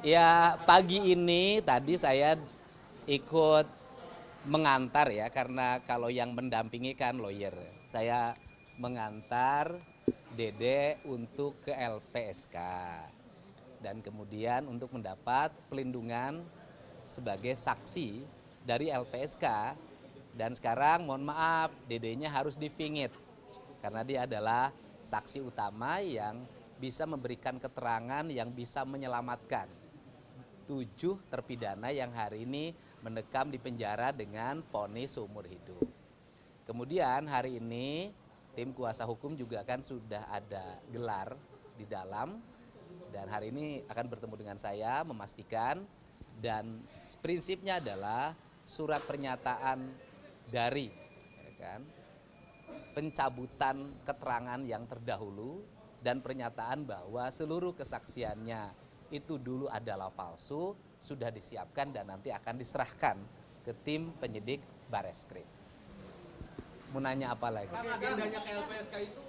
Ya, pagi ini tadi saya ikut mengantar ya, karena kalau yang mendampingi kan lawyer. Saya mengantar Dede untuk ke LPSK dan kemudian untuk mendapat pelindungan sebagai saksi dari LPSK. Dan sekarang mohon maaf, Dedenya harus difingit karena dia adalah saksi utama yang bisa memberikan keterangan yang bisa menyelamatkan 7 terpidana yang hari ini mendekam di penjara dengan vonis seumur hidup. Kemudian hari ini tim kuasa hukum juga kan sudah ada gelar di dalam, dan hari ini akan bertemu dengan saya memastikan, dan prinsipnya adalah surat pernyataan dari ya kan, pencabutan keterangan yang terdahulu dan pernyataan bahwa seluruh kesaksiannya itu dulu adalah palsu sudah disiapkan dan nanti akan diserahkan ke tim penyidik Bareskrim. Mau nanya apa lagi? Kang, agendanya ke LPSK itu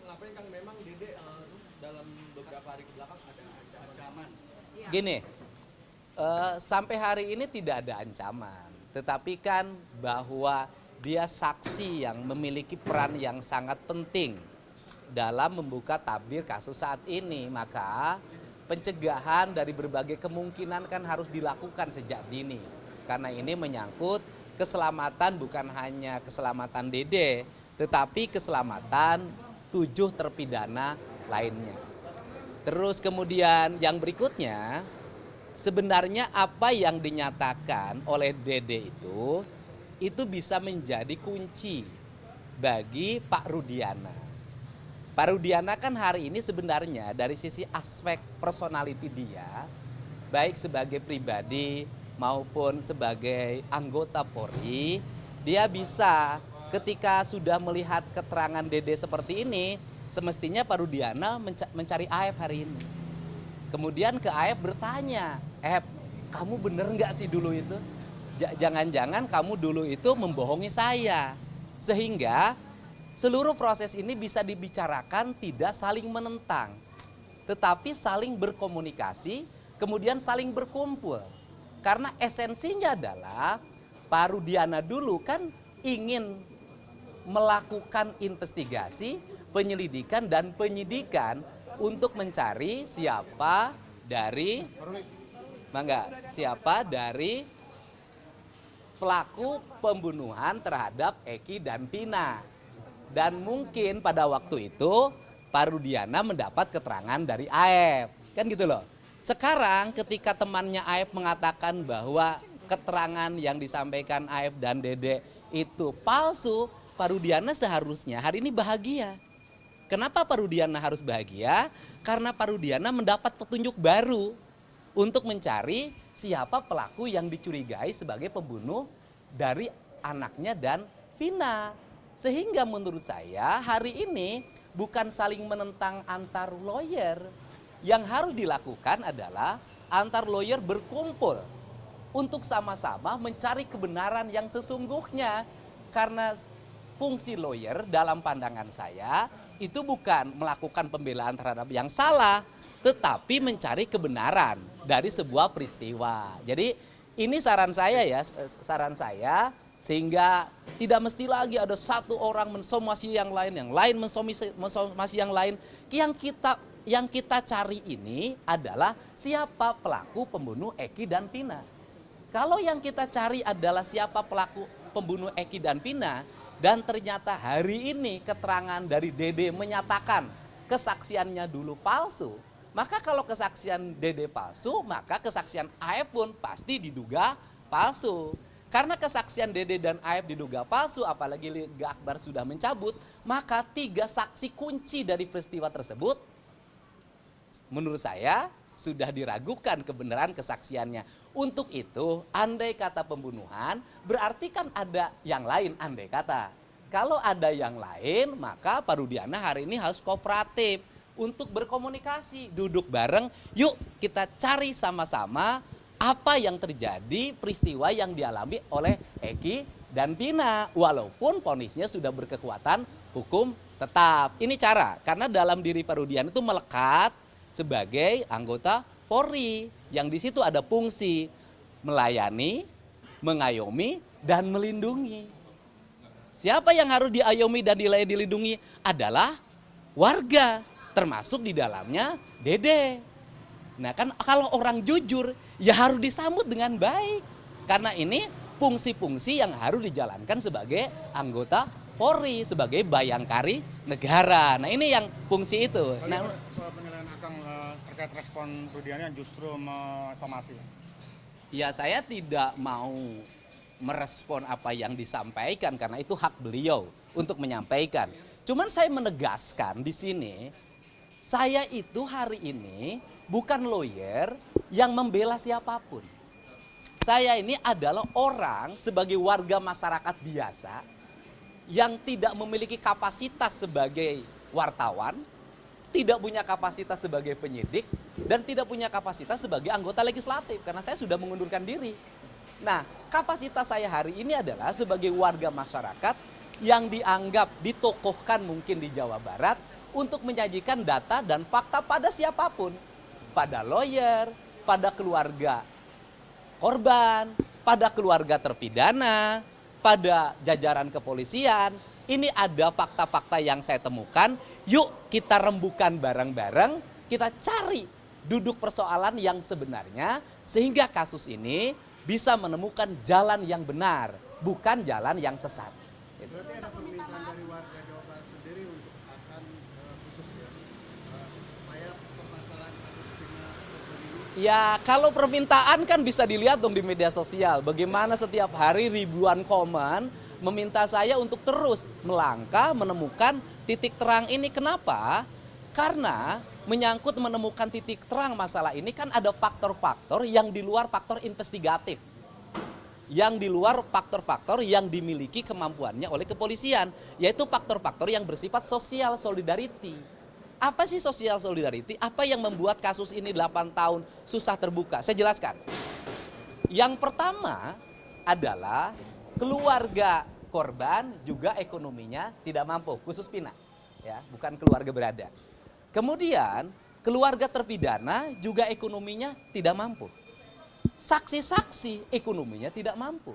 ngapain Kang? Memang Dede dalam beberapa hari kebelakang ada ancaman. Gini, sampai hari ini tidak ada ancaman, tetapi kan bahwa dia saksi yang memiliki peran yang sangat penting dalam membuka tabir kasus saat ini, maka pencegahan dari berbagai kemungkinan kan harus dilakukan sejak dini. Karena ini menyangkut keselamatan, bukan hanya keselamatan Dede, tetapi keselamatan 7 terpidana lainnya. Terus kemudian yang berikutnya, sebenarnya apa yang dinyatakan oleh Dede itu bisa menjadi kunci bagi Pak Rudiana. Pak Rudiana kan hari ini sebenarnya dari sisi aspek personality dia, baik sebagai pribadi maupun sebagai anggota Polri, dia bisa ketika sudah melihat keterangan Dede seperti ini, semestinya Pak Rudiana mencari AF hari ini. Kemudian ke AF bertanya, kamu bener nggak sih dulu itu? Jangan-jangan kamu dulu itu membohongi saya. Sehingga seluruh proses ini bisa dibicarakan tidak saling menentang, tetapi saling berkomunikasi, kemudian saling berkumpul. Karena esensinya adalah Pak Rudiana dulu kan ingin melakukan investigasi, penyelidikan dan penyidikan untuk mencari siapa dari pelaku pembunuhan terhadap Eki dan Pina. Dan mungkin pada waktu itu Pak Rudiana mendapat keterangan dari AF, kan gitu loh. Sekarang ketika temannya AF mengatakan bahwa keterangan yang disampaikan AF dan Dede itu palsu, Pak Rudiana seharusnya hari ini bahagia. Kenapa Pak Rudiana harus bahagia? Karena Pak Rudiana mendapat petunjuk baru untuk mencari siapa pelaku yang dicurigai sebagai pembunuh dari anaknya dan Vina. Sehingga menurut saya hari ini bukan saling menentang antar lawyer. Yang harus dilakukan adalah antar lawyer berkumpul untuk sama-sama mencari kebenaran yang sesungguhnya. Karena fungsi lawyer dalam pandangan saya itu bukan melakukan pembelaan terhadap yang salah, tetapi mencari kebenaran dari sebuah peristiwa. Jadi ini saran saya ya, sehingga tidak mesti lagi ada satu orang mensomasi yang lain mensomasi yang lain. Yang kita cari ini adalah siapa pelaku pembunuh Eki dan Pina. Kalau yang kita cari adalah siapa pelaku pembunuh Eki dan Pina, dan ternyata hari ini keterangan dari Dede menyatakan kesaksiannya dulu palsu, maka kalau kesaksian Dede palsu, maka kesaksian AF pun pasti diduga palsu. Karena kesaksian Dede dan AF diduga palsu, apalagi Liga Akbar sudah mencabut, maka 3 saksi kunci dari peristiwa tersebut menurut saya sudah diragukan kebenaran kesaksiannya. Untuk itu, andai kata pembunuhan, berarti kan ada yang lain, andai kata. Kalau ada yang lain, maka Pak Rudiana hari ini harus kooperatif untuk berkomunikasi, duduk bareng, yuk kita cari sama-sama apa yang terjadi, peristiwa yang dialami oleh Eki dan Pina. Walaupun vonisnya sudah berkekuatan hukum tetap. Ini cara, karena dalam diri Pak Rudiana itu melekat sebagai anggota Polri. Yang di situ ada fungsi melayani, mengayomi, dan melindungi. Siapa yang harus diayomi dan dilindungi adalah warga, termasuk di dalamnya Dede. Nah kan kalau orang jujur ya harus disambut dengan baik. Karena ini fungsi-fungsi yang harus dijalankan sebagai anggota Polri, sebagai bayangkari negara. Nah ini yang fungsi itu. Nah, penilaian Akang terkait respon Rudiana yang justru somasi. ya saya tidak mau merespon apa yang disampaikan karena itu hak beliau untuk menyampaikan. Cuman saya menegaskan di sini, saya itu hari ini bukan lawyer yang membela siapapun. Saya ini adalah orang sebagai warga masyarakat biasa yang tidak memiliki kapasitas sebagai wartawan, tidak punya kapasitas sebagai penyidik, dan tidak punya kapasitas sebagai anggota legislatif karena saya sudah mengundurkan diri. Nah, kapasitas saya hari ini adalah sebagai warga masyarakat yang dianggap ditokohkan mungkin di Jawa Barat untuk menyajikan data dan fakta pada siapapun. Pada lawyer, pada keluarga korban, pada keluarga terpidana, pada jajaran kepolisian. Ini ada fakta-fakta yang saya temukan. Yuk kita rembukan bareng-bareng, kita cari duduk persoalan yang sebenarnya sehingga kasus ini bisa menemukan jalan yang benar, bukan jalan yang sesat. Berarti ada permintaan dari warga Jawa Barat sendiri untuk akan khusus ya, supaya permasalahan kasus Vina ini. Ya kalau permintaan kan bisa dilihat dong di media sosial. Bagaimana setiap hari ribuan komen meminta saya untuk terus melangkah menemukan titik terang ini. Kenapa? Karena menyangkut menemukan titik terang masalah ini kan ada faktor-faktor yang di luar faktor investigatif. Yang di luar faktor-faktor yang dimiliki kemampuannya oleh kepolisian. Yaitu faktor-faktor yang bersifat social solidarity. Apa sih social solidarity? Apa yang membuat kasus ini 8 tahun susah terbuka? Saya jelaskan. Yang pertama adalah keluarga korban juga ekonominya tidak mampu, khusus Vina. Ya, bukan keluarga berada. Kemudian keluarga terpidana juga ekonominya tidak mampu. Saksi-saksi ekonominya tidak mampu.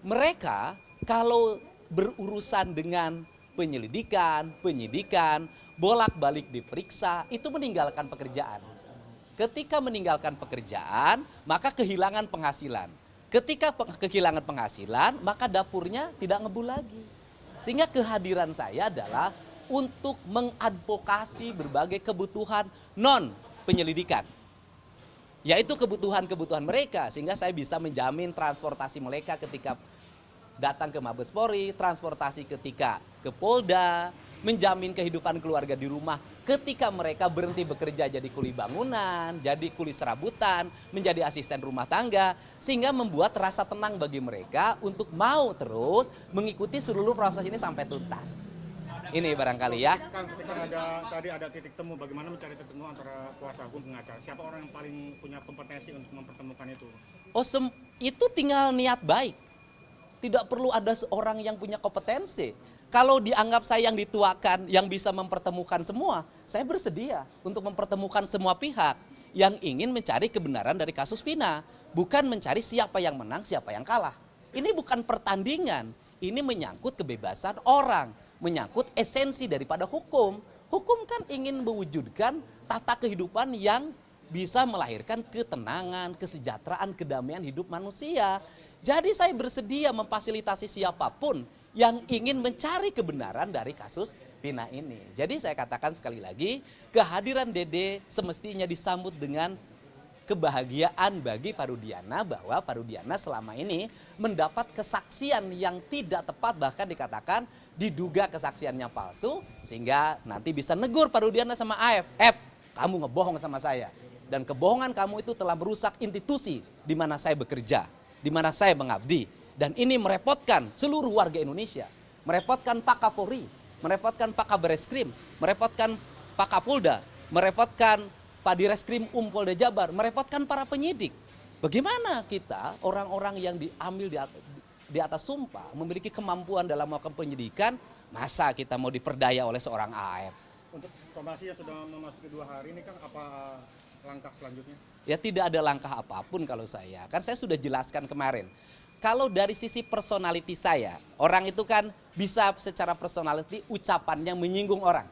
Mereka kalau berurusan dengan penyelidikan, penyidikan, bolak-balik diperiksa, itu meninggalkan pekerjaan. Ketika meninggalkan pekerjaan, maka kehilangan penghasilan. Ketika kehilangan penghasilan, maka dapurnya tidak ngebul lagi. Sehingga kehadiran saya adalah untuk mengadvokasi berbagai kebutuhan non-penyelidikan. Yaitu kebutuhan-kebutuhan mereka, sehingga saya bisa menjamin transportasi mereka ketika datang ke Mabes Polri, transportasi ketika ke Polda, menjamin kehidupan keluarga di rumah ketika mereka berhenti bekerja jadi kuli bangunan, jadi kuli serabutan, menjadi asisten rumah tangga, sehingga membuat rasa tenang bagi mereka untuk mau terus mengikuti seluruh proses ini sampai tuntas. Ini barangkali ya. Kang, ketika tadi ada titik temu, bagaimana mencari titik temu antara kuasa hukum pengacara? Siapa orang yang paling punya kompetensi untuk mempertemukan itu? Oh, itu tinggal niat baik. Tidak perlu ada seorang yang punya kompetensi. Kalau dianggap saya yang dituakan, yang bisa mempertemukan semua, saya bersedia untuk mempertemukan semua pihak yang ingin mencari kebenaran dari kasus Vina. Bukan mencari siapa yang menang, siapa yang kalah. Ini bukan pertandingan, ini menyangkut kebebasan orang, menyangkut esensi daripada hukum. Hukum kan ingin mewujudkan tata kehidupan yang bisa melahirkan ketenangan, kesejahteraan, kedamaian hidup manusia. Jadi saya bersedia memfasilitasi siapapun yang ingin mencari kebenaran dari kasus Vina ini. Jadi saya katakan sekali lagi, kehadiran Dede semestinya disambut dengan kebahagiaan bagi Pak Rudiana, bahwa Pak Rudiana selama ini mendapat kesaksian yang tidak tepat, bahkan dikatakan diduga kesaksiannya palsu, sehingga nanti bisa negur Pak Rudiana sama AF. Kamu ngebohong sama saya. Dan kebohongan kamu itu telah merusak institusi di mana saya bekerja, di mana saya mengabdi. Dan ini merepotkan seluruh warga Indonesia. Merepotkan Pak Kapolri, merepotkan Pak Kabareskrim, merepotkan Pak Kapolda, merepotkan Pak Direskrim Polda Jabar, merepotkan para penyidik. Bagaimana kita, orang-orang yang diambil di atas sumpah, memiliki kemampuan dalam melakukan penyidikan, masa kita mau diperdaya oleh seorang AF? Untuk somasi yang sudah memasuki 2 hari ini, Kang, apa langkah selanjutnya? Ya tidak ada langkah apapun kalau saya. Kan saya sudah jelaskan kemarin. Kalau dari sisi personality saya, orang itu kan bisa secara personality ucapannya menyinggung orang.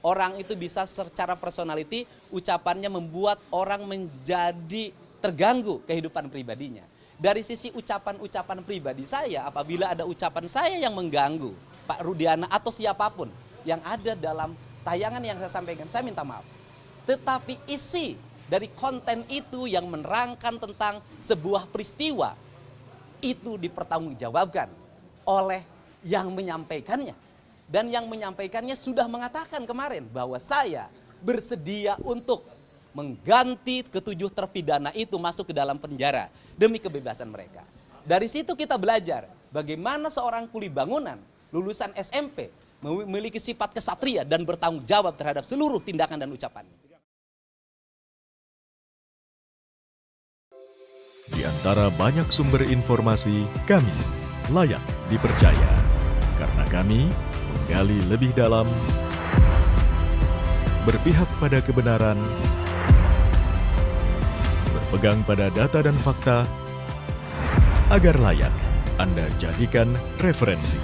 Orang itu bisa secara personality ucapannya membuat orang menjadi terganggu kehidupan pribadinya. Dari sisi ucapan-ucapan pribadi saya, apabila ada ucapan saya yang mengganggu Pak Rudiana atau siapapun yang ada dalam tayangan yang saya sampaikan, saya minta maaf. Tetapi isi dari konten itu yang menerangkan tentang sebuah peristiwa, itu dipertanggungjawabkan oleh yang menyampaikannya. Dan yang menyampaikannya sudah mengatakan kemarin bahwa saya bersedia untuk mengganti ketujuh terpidana itu masuk ke dalam penjara demi kebebasan mereka. Dari situ kita belajar bagaimana seorang kuli bangunan lulusan SMP memiliki sifat kesatria dan bertanggung jawab terhadap seluruh tindakan dan ucapannya. Di antara banyak sumber informasi, kami layak dipercaya. Karena kami menggali lebih dalam, berpihak pada kebenaran, berpegang pada data dan fakta, agar layak Anda jadikan referensi.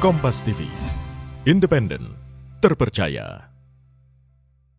Kompas TV, independen, terpercaya.